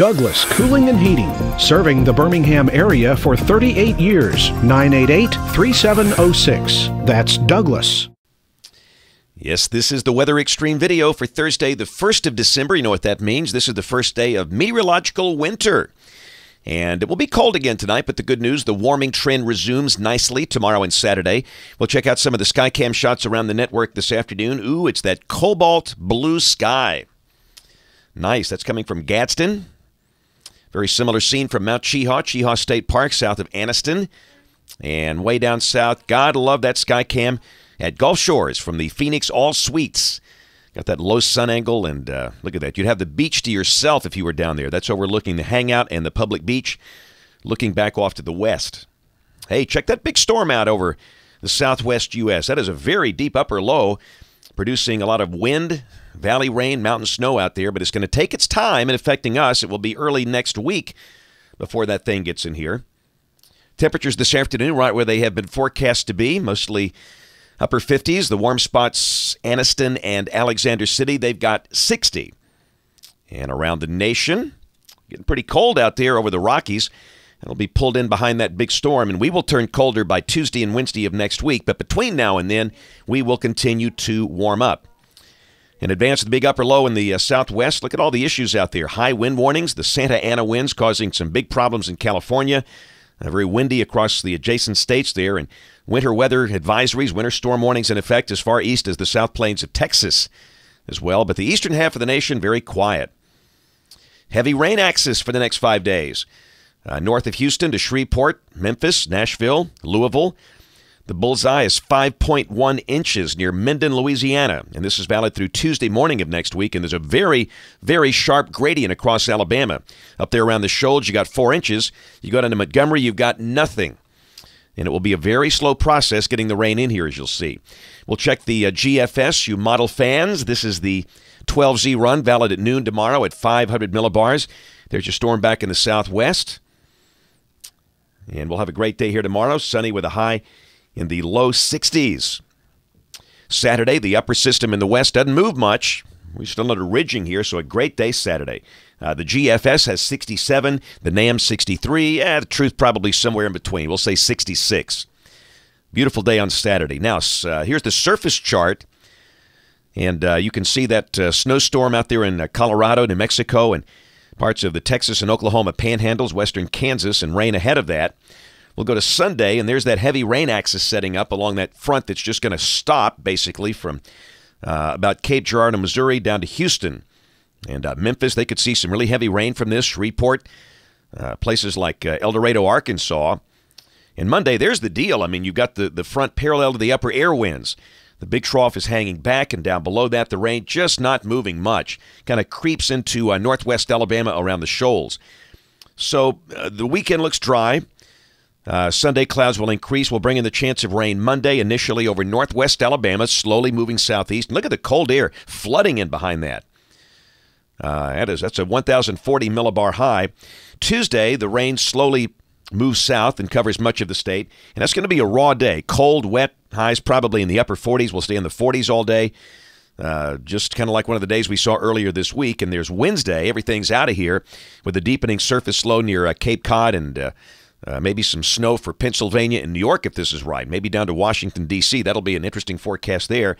Douglas Cooling and Heating, serving the Birmingham area for 38 years. 988-3706. That's Douglas. Yes, this is the Weather Xtreme video for Thursday, the 1st of December. You know what that means. This is the first day of meteorological winter. And it will be cold again tonight, but the good news, the warming trend resumes nicely tomorrow and Saturday. We'll check out some of the Skycam shots around the network this afternoon. Ooh, it's that cobalt blue sky. Nice. That's coming from Gadsden. Very similar scene from Mount Cheaha State Park, south of Anniston. And way down south, gotta love that Skycam at Gulf Shores from the Phoenix All Suites. Got that low sun angle, and look at that. You'd have the beach to yourself if you were down there. That's overlooking the hangout and the public beach, looking back off to the west. Hey, check that big storm out over the Southwest U.S. That is a very deep upper low, producing a lot of wind, valley rain, mountain snow out there, but it's going to take its time in affecting us. It will be early next week before that thing gets in here. Temperatures this afternoon right where they have been forecast to be, mostly upper 50s. The warm spots, Anniston and Alexander City, they've got 60. And around the nation, getting pretty cold out there over the Rockies. It'll be pulled in behind that big storm, and we will turn colder by Tuesday and Wednesday of next week. But between now and then, we will continue to warm up. In advance of the big upper low in the southwest, look at all the issues out there. High wind warnings, the Santa Ana winds causing some big problems in California. Very windy across the adjacent states there, and winter weather advisories, winter storm warnings in effect as far east as the South Plains of Texas as well. But the eastern half of the nation, very quiet. Heavy rain axis for the next 5 days. North of Houston to Shreveport, Memphis, Nashville, Louisville. The bullseye is 5.1 inches near Minden, Louisiana. And this is valid through Tuesday morning of next week. And there's a very, very sharp gradient across Alabama. Up there around the Shoals, you got 4 inches. You go down to Montgomery, you've got nothing. And it will be a very slow process getting the rain in here, as you'll see. We'll check the GFS, you model fans. This is the 12Z run, valid at noon tomorrow at 500 millibars. There's your storm back in the southwest. And we'll have a great day here tomorrow, sunny with a high in the low 60s. Saturday, the upper system in the west doesn't move much. We're still under ridging here, so a great day Saturday. The GFS has 67, the NAM 63. The truth probably somewhere in between. We'll say 66. Beautiful day on Saturday. Now, here's the surface chart. And you can see that snowstorm out there in Colorado, New Mexico, and parts of the Texas and Oklahoma panhandles, western Kansas, and rain ahead of that. We'll go to Sunday, and there's that heavy rain axis setting up along that front that's just going to stop, basically, from about Cape Girardeau, Missouri, down to Houston. And Memphis, they could see some really heavy rain from this. Shreveport, places like El Dorado, Arkansas. And Monday, there's the deal. I mean, you've got the front parallel to the upper air winds. The big trough is hanging back, and down below that, the rain just not moving much. Kind of creeps into northwest Alabama around the Shoals. So the weekend looks dry. Sunday, clouds will increase. We'll bring in the chance of rain Monday, initially over northwest Alabama, slowly moving southeast. And look at the cold air flooding in behind that. That's a 1,040 millibar high. Tuesday, the rain slowly moves south and covers much of the state. And that's going to be a raw day. Cold, wet, highs probably in the upper 40s. We'll stay in the 40s all day. Just kind of like one of the days we saw earlier this week. And there's Wednesday. Everything's out of here with a deepening surface low near Cape Cod and maybe some snow for Pennsylvania and New York if this is right. Maybe down to Washington, D.C. That'll be an interesting forecast there.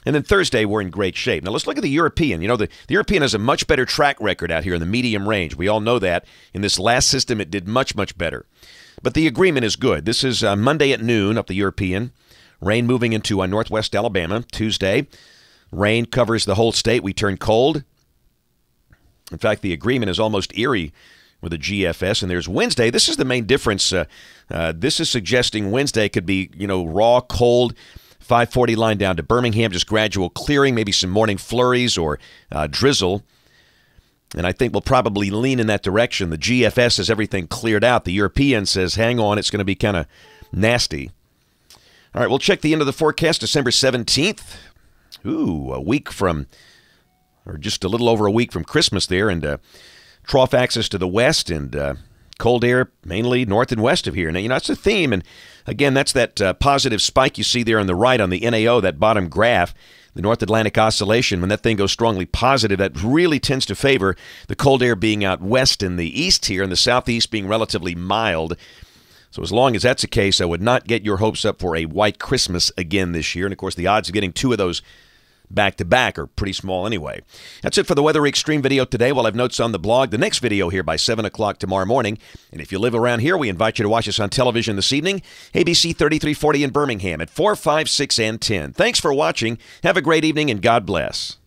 And then Thursday, we're in great shape. Now, let's look at the European. You know, the European has a much better track record out here in the medium range. We all know that. In this last system, it did much, much better. But the agreement is good. This is Monday at noon up the European. Rain moving into northwest Alabama. Tuesday, rain covers the whole state. We turn cold. In fact, the agreement is almost eerie with the GFS. And there's Wednesday. This is the main difference. This is suggesting Wednesday could be, raw, cold, 540 line down to Birmingham, just gradual clearing, maybe some morning flurries or drizzle. And I think we'll probably lean in that direction. The GFS has everything cleared out. The European says, hang on, it's going to be kind of nasty. All right, we'll check the end of the forecast, December 17th. Ooh, a week from, or just a little over a week from Christmas there. And trough axis to the west and cold air mainly north and west of here. Now, that's the theme. And again, that's that positive spike you see there on the right on the NAO, that bottom graph. The North Atlantic Oscillation, when that thing goes strongly positive, that really tends to favor the cold air being out west in the east here and the southeast being relatively mild. So as long as that's the case, I would not get your hopes up for a white Christmas again this year. And, of course, the odds of getting two of those back-to-back are pretty small anyway. That's it for the Weather Xtreme video today. We'll have notes on the blog. The next video here by 7 o'clock tomorrow morning. And if you live around here, we invite you to watch us on television this evening, ABC 3340 in Birmingham at 4, 5, 6, and 10. Thanks for watching. Have a great evening, and God bless.